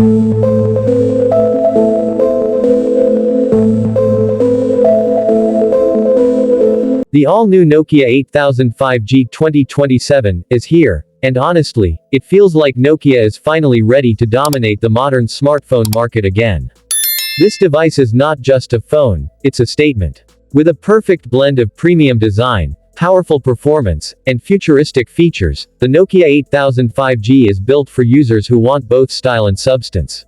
The all-new Nokia 8000 5G 2027 is here, and honestly, it feels like Nokia is finally ready to dominate the modern smartphone market again. This device is not just a phone, it's a statement. With a perfect blend of premium design, powerful performance, and futuristic features, the Nokia 8000 5G is built for users who want both style and substance.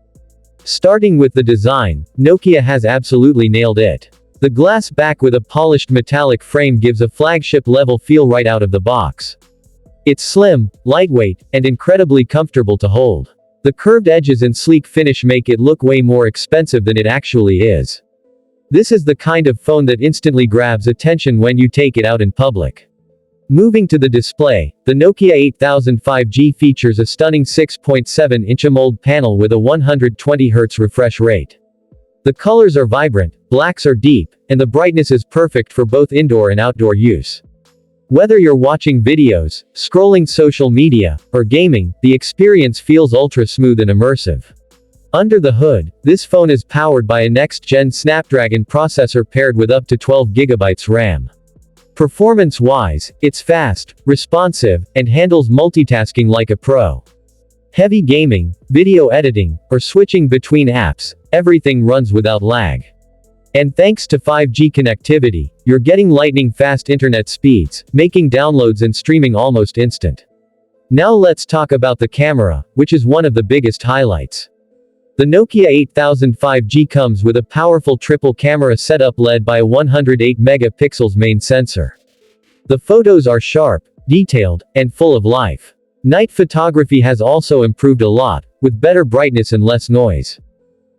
Starting with the design, Nokia has absolutely nailed it. The glass back with a polished metallic frame gives a flagship-level feel right out of the box. It's slim, lightweight, and incredibly comfortable to hold. The curved edges and sleek finish make it look way more expensive than it actually is. This is the kind of phone that instantly grabs attention when you take it out in public. Moving to the display, the Nokia 8000 5G features a stunning 6.7-inch AMOLED panel with a 120Hz refresh rate. The colors are vibrant, blacks are deep, and the brightness is perfect for both indoor and outdoor use. Whether you're watching videos, scrolling social media, or gaming, the experience feels ultra smooth and immersive. Under the hood, this phone is powered by a next-gen Snapdragon processor paired with up to 12GB RAM. Performance-wise, it's fast, responsive, and handles multitasking like a pro. Heavy gaming, video editing, or switching between apps, everything runs without lag. And thanks to 5G connectivity, you're getting lightning-fast internet speeds, making downloads and streaming almost instant. Now let's talk about the camera, which is one of the biggest highlights. The Nokia 8000 5G comes with a powerful triple camera setup led by a 108 megapixels main sensor. The photos are sharp, detailed, and full of life. Night photography has also improved a lot, with better brightness and less noise.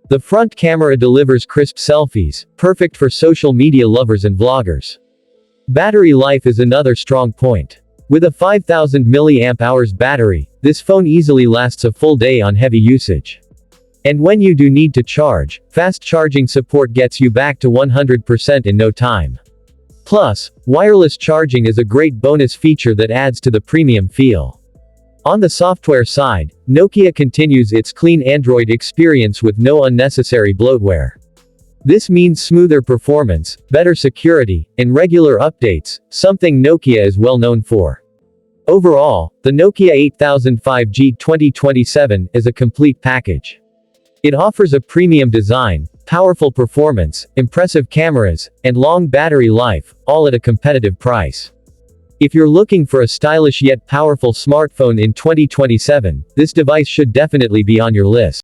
The front camera delivers crisp selfies, perfect for social media lovers and vloggers. Battery life is another strong point. With a 5000 mAh battery, this phone easily lasts a full day on heavy usage. And when you do need to charge, fast charging support gets you back to 100% in no time. Plus, wireless charging is a great bonus feature that adds to the premium feel. On the software side, Nokia continues its clean Android experience with no unnecessary bloatware. This means smoother performance, better security, and regular updates, something Nokia is well known for. Overall, the Nokia 8000 5G 2027 is a complete package. It offers a premium design, powerful performance, impressive cameras, and long battery life, all at a competitive price. If you're looking for a stylish yet powerful smartphone in 2027, this device should definitely be on your list.